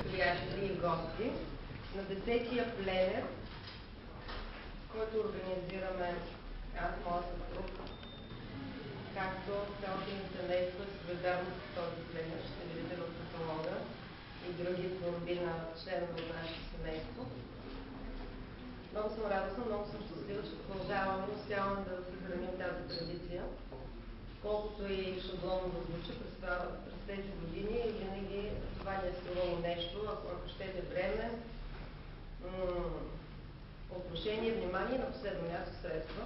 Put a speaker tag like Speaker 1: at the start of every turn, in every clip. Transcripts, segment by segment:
Speaker 1: Приятели и гости, на 10-тия пленер, който организираме аз, моят съпруг, както цялото ни семейство, солидарност с този пленер, ще видите в каталога и други творби на членове от нашето семейство. Много съм радостна, много съм щастлива, че продължаваме и успяваме да съхраним тази традиция. Колкото и шаблонно да звучи през тези години, винаги това ни е струвало нещо, ако щете време, отношение, внимание и на последно място средства.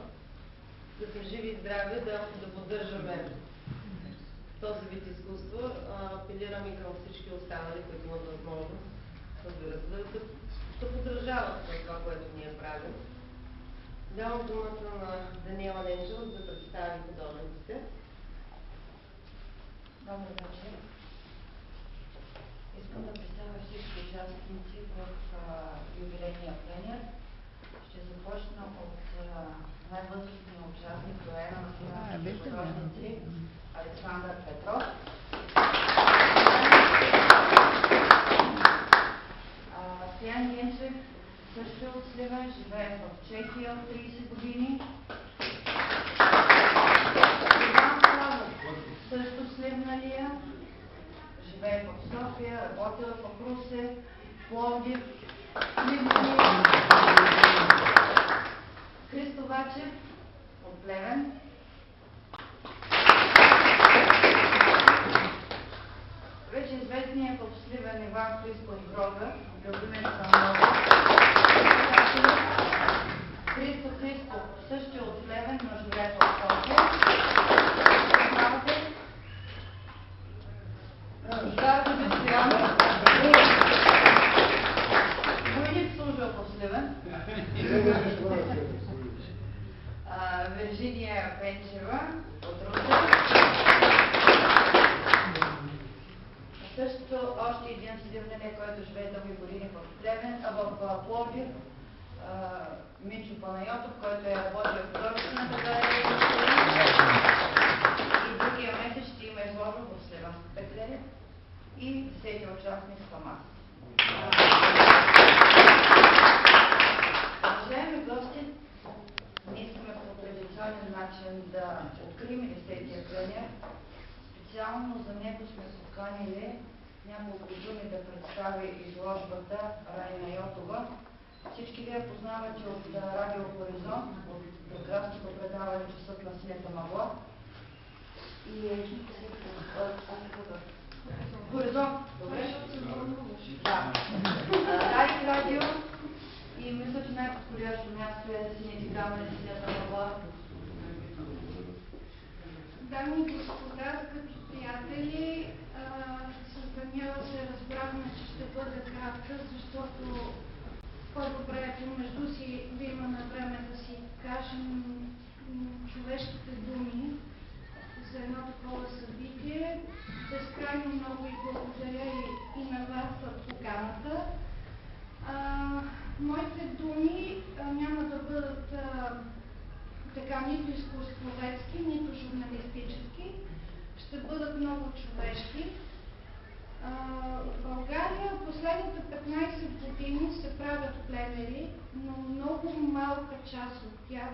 Speaker 1: Да сме живи и здрави, да поддържаме този вид изкуство. Апелирам и към всички останали, които имат възможност да поддържават това, което ние правим. Давам думата на Даниела Ненчева да представи художниците.
Speaker 2: Добър вечер. Искам да представя всички участници в юбилейния пленер. Ще започна от най-възрастния участник, доайена на славянските художници Александър Петров. Стоян Генчев също е от Сливен, живее в Чехия от 30 години. Иван Славов също сливналия, живее в София, работила в Русе, Пловдив, Сливналия. Христо Вачев от Плевен. Вече известният в Сливен Иван Христо Гроза, любимец на много. Христо Христо също от Плевен, но живее в София. Зарко Дестоянов. Войник служил в Сливен. Виржиния Пенчева от Русе. Също още един сливнене, който живее дълги години в Плевен, в Пловдив, Мичо Панайотов, който е работил в художествената галерия в Сливен. И другия месец ще има изложба в Сливенската галерия. И 10-ти участник съм аз. Уважаеми гости, ние искаме по традиционен начин да открием 10-тия пленер. Специално за него сме поканили няколко думи да представи изложбата Райна Йотова. Всички вие познавате от Радио Хоризонт, от прекрасното предаване Часът на синята мъгла. И Хоризонт. Добре? Да. Радио. И мисля, че най-подходящо място е сините камъни, синята мъгла.
Speaker 3: Дами и господа, скъпи приятели, с Даниела се разбрахме, че ще бъде кратка, защото по-добре е помежду си да имаме време да си кажем човешките думи за едно такова събитие. Безкрайно много и благодаря и на вас за поканата. Моите думи няма да бъдат така нито изкуствоведски, нито журналистически. Ще бъдат много човешки. В България последните 15 години се правят пленери, но много малка част от тях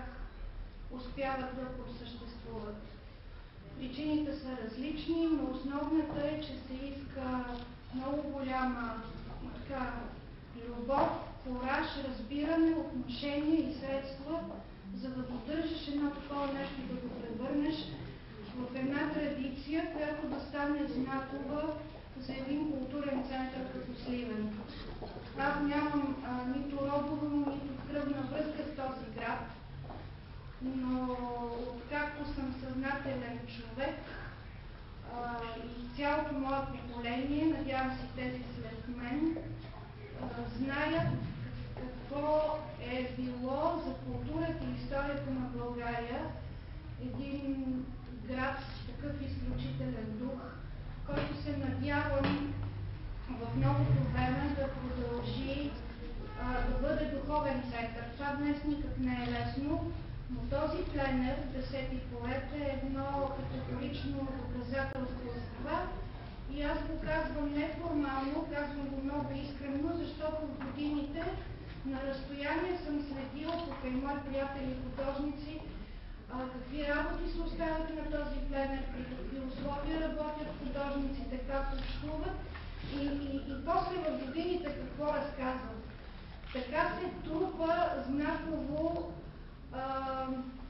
Speaker 3: успяват да просъществуват. Причините са различни, но основната е, че се иска много голяма любов, кураж, разбиране, отношение и средства, за да поддържаш едно такова нещо, да го превърнеш в една традиция, която да стане знакова за един културен център като Сливен. Аз нямам нито родово, нито кръвна връзка с този град, но откакто съм съзнателен човек и цялото мое поколение, надявам се тези след мен, знаят какво е било за културата и историята на България един град с такъв изключителен дух, който се надявам в новото време да продължи да бъде духовен център. Това днес никак не е лесно, но този пленер, 10-ти поет, е едно категорично доказателство за това. И аз го казвам неформално, казвам го много искрено, защото в годините на разстояние съм следила покрай мои приятели художници какви работи се оставят на този пленер, при какви условия работят художниците, как общуват и после в годините какво разказват. Така се трупа знаково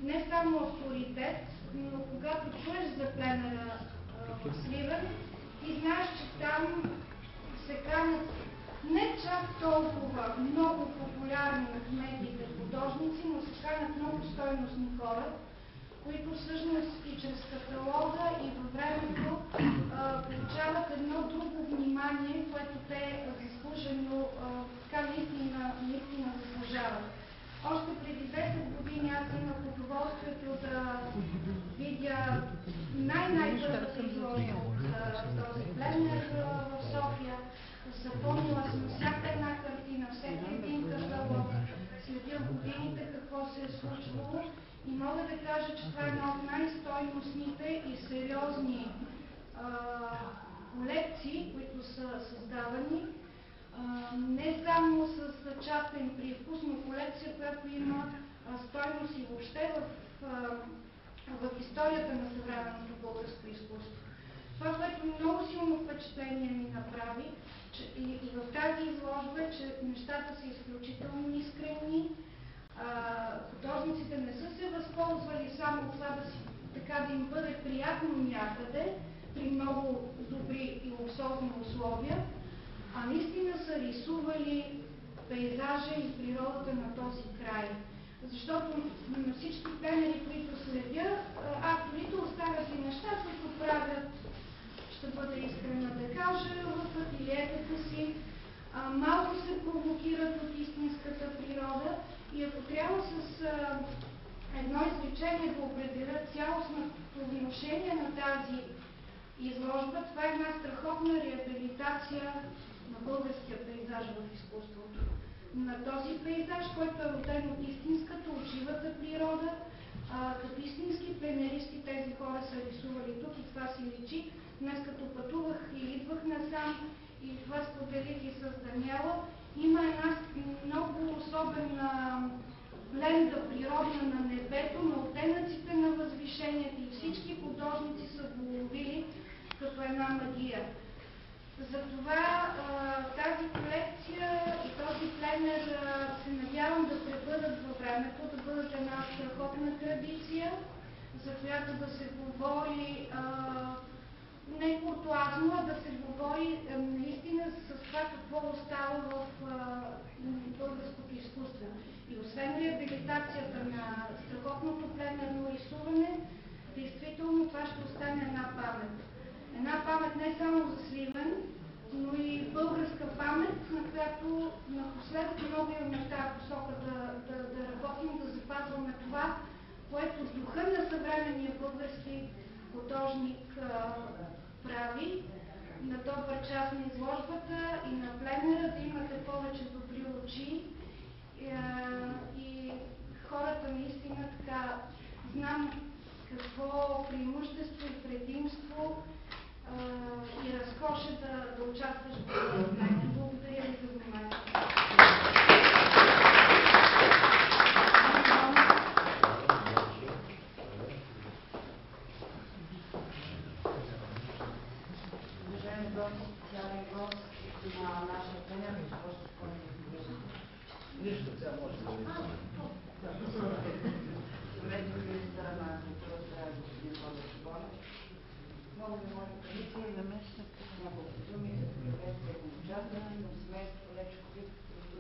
Speaker 3: не само авторитет, но когато чуеш за пленера в Сливен и знаеш, че там се канят не чак толкова много популярни от медиите художници, но се канят много стойностни хора, които всъщност и чрез каталога и във времето получават едно друго внимание, което те заслужено така наистина заслужават. Още преди 10 години аз имах удоволствието да видя най-първата изложба от този пленер в София. Запомнила съм всяка една картина, всеки един каталог, следя годините какво се е случвало и мога да кажа, че това е една от най-стойностните и сериозни колекции, които са създавани. Не само с частен привкус, но колекция, която има стойност и въобще в историята на съвременното българско изкуство. Това, което много силно впечатление ми направи, че и в тази изложба е, че нещата са изключително искрени. Художниците не са се възползвали само от това да им бъде приятно някъде, при много добри и луксозни условия, а наистина са рисували пейзажа и природата на този край. Защото на всички пленери, които следя, авторите оставят и неща, които правят, ще бъда искрена да кажа, в ателиетата си, малко се провокират от истинската природа и ако трябва с едно изречение да определя цялостното отношение на тази изложба, това е една страхотна реабилитация на българския пейзаж в изкуството. На този пейзаж, който е роден от истинската, от живата природа, като истински пленеристи тези хора са рисували тук и това си личи. Днес като пътувах и идвах насам и това споделих и с Даниела, има една много особена бленда природна на небето, на оттенъците на възвишението и всички художници са го уловили като една магия. Затова тази колекция и този пленер се надявам да пребъдат във времето, да бъдат една страхотна традиция, за която да се говори не куртуазно, а да се говори наистина с това какво остава в българското изкуство. И освен реабилитацията на страхотното пленерно рисуване, действително това ще остане една памет. Една памет не само за Сливен, но и българска памет, на която напоследък много имаме в тази посока да работим, да запазваме това, което духа на съвременния български художник прави. На добър час на изложбата и на пленера да имате повече добри очи и хората наистина така знам какво преимущество и предимство и разкоша да участваш в този пленер. Благодаря ви за вниманието.
Speaker 2: Уважаеми гости, специален гост на нашия пленер, госпожа Спомена.
Speaker 4: Нищо, тя може да ви
Speaker 2: Съветник министъра на културата, господин Тодор Шибонов. Много ви моля традиции и наместник на думи за приветствие на участници, на семейство Лечкови, които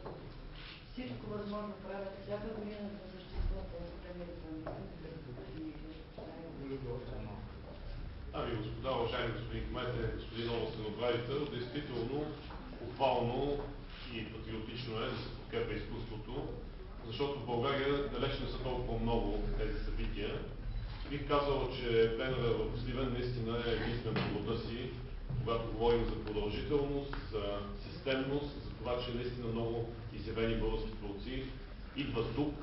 Speaker 2: всичко възможно правят всяка година да съществуват тези пленери за
Speaker 5: Ами, господа, уважаеми господин кмете, господин областен управител, действително, похвално и патриотично е да се подкрепя изкуството, защото в България далеч не са толкова много тези събития. Бих казал, че пленера в Сливен наистина е единствен по рода си, когато говорим за продължителност, за системност, за това, че наистина много изявени български творци идват тук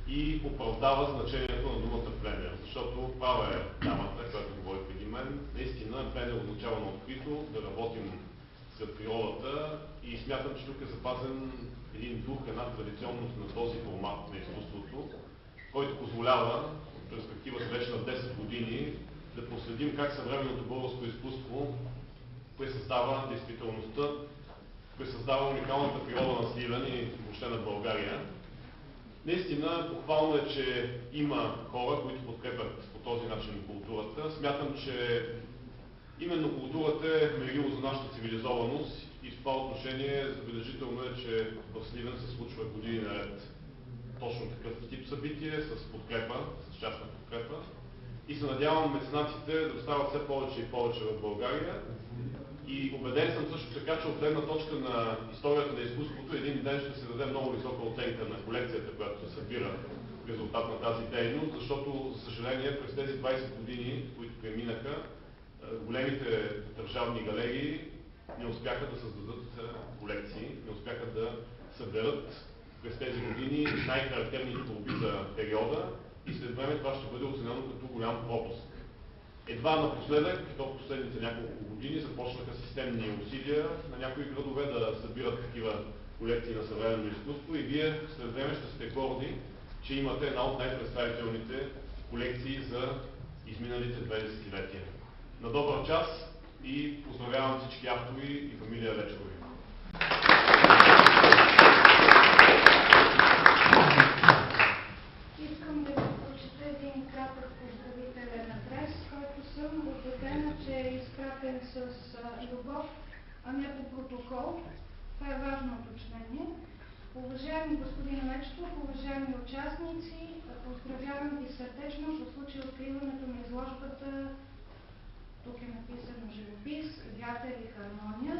Speaker 5: и оправдава значението на думата пленер. Защото права е дамата, която говори преди мен. Наистина пленер означава на открито, да работим сред природата и смятам, че тук е запазен един дух, една традиционност на този формат на изкуството, който позволява от перспективата вече на 10 години да проследим как съвременното българско изкуство пресъздава действителността, пресъздава уникалната природа на Сливен и въобще на България. Наистина, похвално е, че има хора, които подкрепят по този начин културата. Смятам, че именно културата е мерило за нашата цивилизованост и в това отношение забележително е, че в Сливен се случва години наред точно такъв тип събитие с подкрепа, с частна подкрепа. И се надявам меценатите да стават все повече и повече в България. И убеден съм също така, че от гледна точка на историята на изкуството един ден ще се даде много висока оценка на колекцията, която се събира в резултат на тази дейност, защото, за съжаление, през тези 20 години, които преминаха, големите държавни галерии не успяха да създадат колекции, не успяха да съберат през тези години най-характерните творби за периода и след време това ще бъде оценено като голям пропуск. Едва напоследък, в последните няколко години, започнаха системни усилия на някои градове да събират такива колекции на съвременно изкуство и вие след време ще сте горди, че имате една от най-представителните колекции за изминалите 2 десетилетия. На добър час и поздравявам всички автори и фамилия Лечкови.
Speaker 3: Искам да ви прочета един кратък поздравителен адрес, който съм убедена, че е изпратен с любов, а не по протокол. Това е важно уточнение. Уважаеми господин Лечков, уважаеми участници, поздравявам ви сърдечно по случай откриването на изложбата. Тук е написано живопис, вятър и хармония,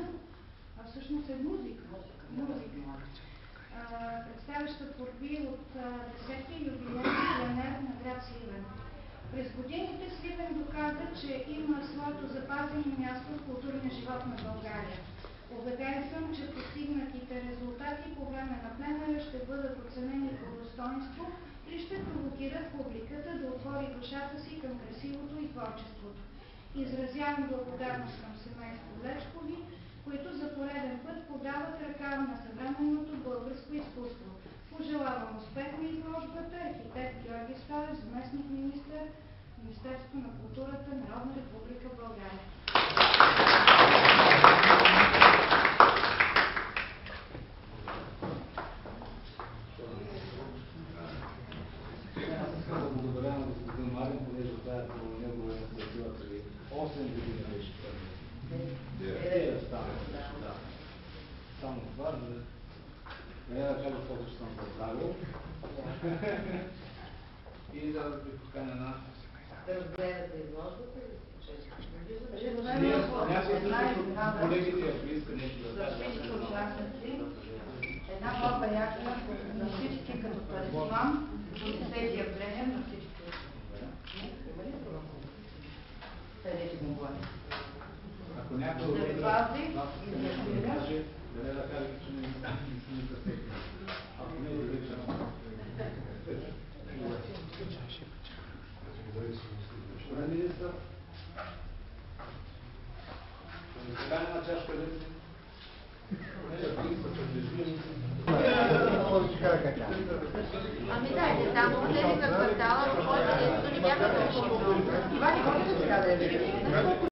Speaker 3: а всъщност е музика. Представяща творби от 10-ти юбилейен пленер на град Сливен. През годините Сливен доказа, че има своето запазено място в културния живот на България. Убеден съм, че постигнатите резултати по време на пленера ще бъдат оценени по достоинство и ще провокират публиката да отвори душата си към красивото и творчеството. Изразявам благодарност към семейство Лечкови, които за пореден път подават ръка на съвременното българско изкуство. Пожелавам успех на изложбата. Архитект Георги Стоев, заместник-министър, Министерството на културата, Народна република България.
Speaker 4: Аз искам да благодаря на господин Марин, понеже това е по негова инициатива преди 8 години беше първи. Само това, да не да кажа колко съм забравил. И да ви поканя на...
Speaker 1: Да разгледате изложбата или
Speaker 4: колегите, ако иска нещо да
Speaker 2: за всички участници, една малка якна на всички като талисман, до 10-тия пленер на всички.
Speaker 1: има ли това?
Speaker 2: Където го говори.
Speaker 4: Ако някой
Speaker 2: Да ви пази и да ви
Speaker 4: каже, да не да каже, че не ми съсекне. Ако не е вече Господин министър, ще ви поканя на чашка лекция.
Speaker 6: Ами дайте, там влезе на квартала, който не бяха решили.
Speaker 2: Това не може да сега да е